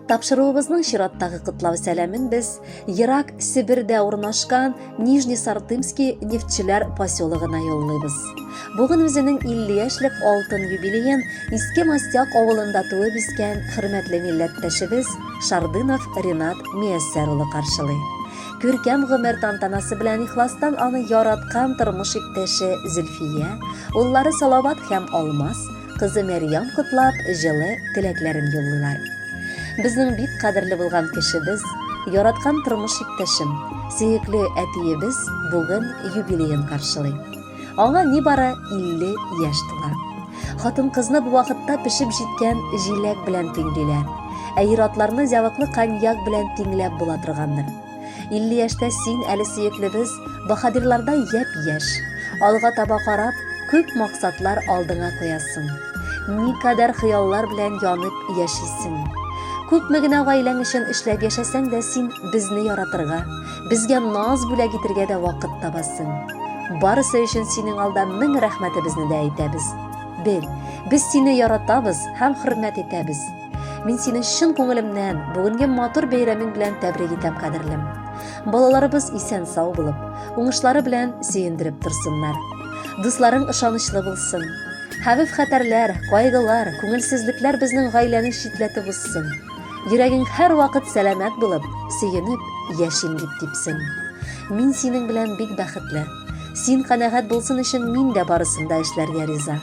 Тапшыруыбызның чираттагы котлау сәламен без Ерак Сибирдә урнашкан Нижнесартымский нефтчеләр поселогына юллыйбыз. Бүген үзенең 50 яшьлек алтын юбилеен Иске Мастяк авылында туып үскән хөрмәтле милләттәшебез Шардынов Ринат Мияссәр улы каршылый. Күркәм гомер тантанасы белән ихластан аны яраткан тормыш иптәше Зөлфия, уллары Салават һәм Алмаз, кызы Мәрьям котлап, җылы теләкләрен юллыйлар. Безнең бик кадерле булган кешебез, яраткан тормыш иптәшем, сөекле әтиебез бүген юбилеен каршылый. Аңа нибары 50 яшь тула. Хатын-кызны бу вакытта пешеп җиткән җиләк белән тиңлиләр. Ир-атларны зәвыклы коньяк белән тиңләп була торгандыр. 50 яшьтә син әле сөеклебез баһадирларда яп-яшь. Алга таба карап, күп максатлар алдыңа куясың. Никадәр хыяллар белән янып яшисең. Күпме генә гаиләң өчен эшләп яшәсәң дә син безне яратырга, безгә наз бүләк итәргә дә вакыт табасың. Барысы өчен синең алда мең рәхмәтебезне дә әйтәбез. Бел, без сине яратабыз һәм хөрмәт итәбез. Мин сине чын күңелемнән бүгенге матур бәйрәмең белән тәбрик итәм, кадерлем. Балаларыбыз исән-сау булып, уңышлары белән сөендереп торсыннар. Дусларың ышанычлы булсын. Хәвеф-хәтәрләр, кайгылар, күңелсезлекләр безнең гаиләне читләтеп узсын. Йөрәгең һәр вакыт сәламәт булып, сөенеп, яшим дип типсен. Мин синең белән бик бәхетле. Син канәгать булсын өчен мин дә барысында эшләргә риза.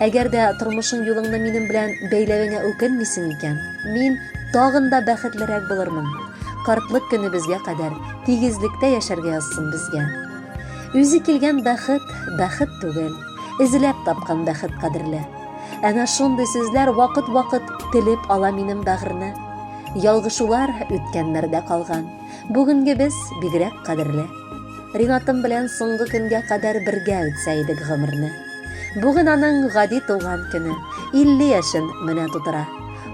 Әгәр дә тормышың юлыңны минем белән бәйләвеңә үкенмисең икән, мин тагын да бәхетлерәк булырмын. Картлык көне безгә кадәр тигезлектә яшәргә язсын безгә. Үзе килгән бәхет түгел, эзләп тапкан бәхет, кадерле. Әнә шундый сүзләр вакыт-вакыт телеп ала минем бәгырне. Ялгышулар үткәннәрдә калган. Бүгенге без бигрәк кадерле. Ринатым белән соңгы көнгә кадәр бергә үтсә идек гомерне. Бүген аның гади туган көне, 50 яшен менә тутыра.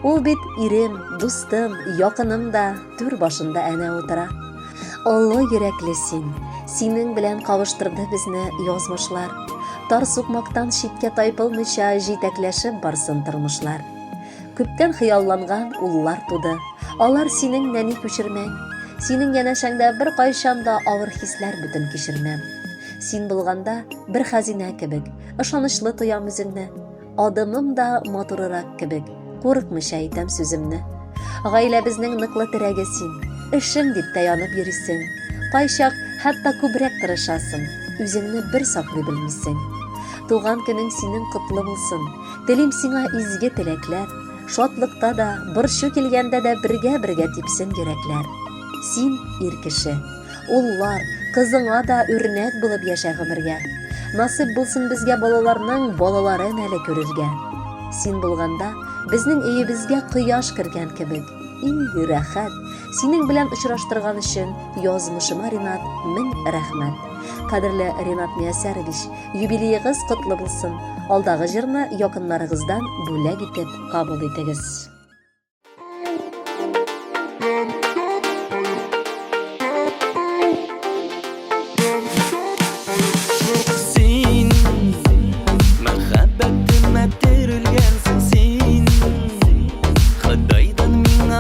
Ул бит ирем, дустым, якыным да түр башында әнә утыра. Олы йөрәкле син, синең белән кавыштырды безне язмышлар. Тар сукмактан читкә тайпылмыйча җитәкләшеп барсын тормышлар. Күптән хыялланган уллар туды. Алар синең нәни күчермәң. Синең янәшәңдә бер кайчан да авыр хисләр бүтән кичермәм. Син булганда бер хәзинә кебек, ышанычлы тоям үзеңне. Адымым да матурырак кебек, курыкмыйча әйтәм сүземне. Гаиләбезнең ныклы терәге син, эшең дип таянып йөрисең. Кайчак хәтта күбрәк тырышасың, үзеңне бер саклый белмисең. Туган көнең синең котлы булсын. Телим сиңа изге теләкләр. Шатлыкта да, борчу килгәндә дә бергә типсен йөрәкләр. Син ир кеше. Уллар, кызыңа да үрнәк булып яшә гомергә. Насыйп булсын безгә балаларның балаларын әле күрергә. Син булганда безнең өебезгә кояш кергән кебек. Инде рәхәт. Синең белән очраштырган өчен язмышыма Ринат мең рәхмәт. Кадерле Ринат Мияссәрович, юбилеегыз котлы булсын. Алдагы җырны якыннарыгыздан бүләк итеп кабул итегез.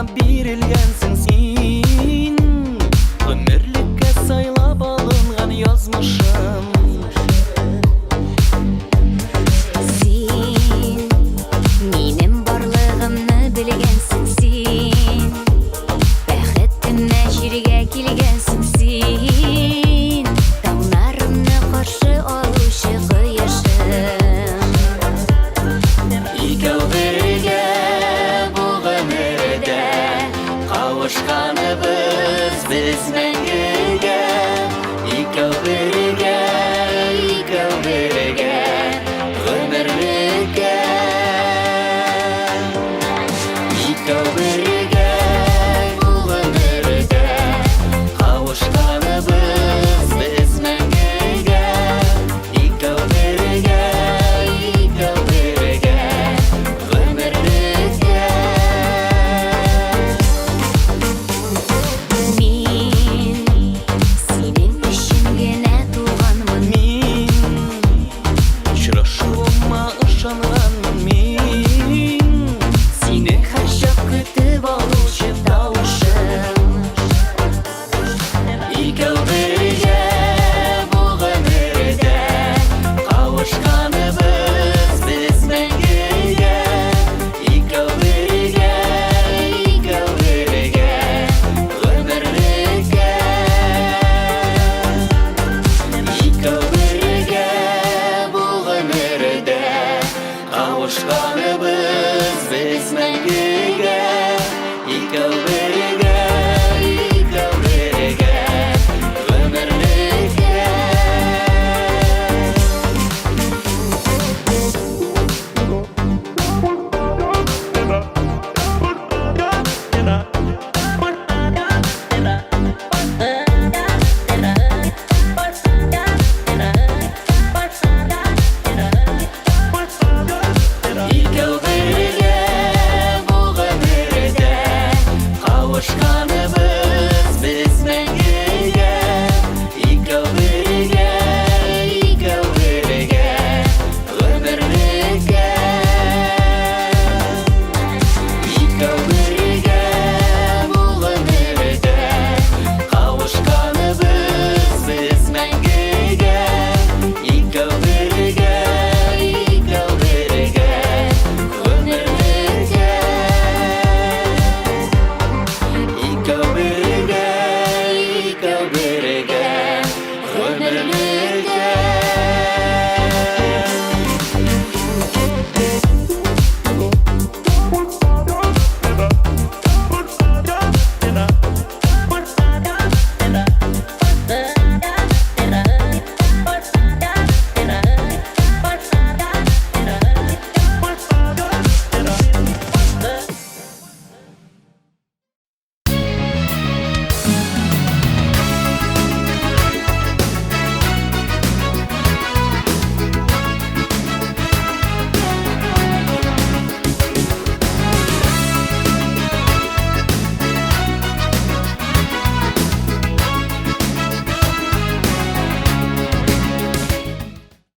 Бирелгәнсең син, гомерлеккә сайлап алынган язмышым.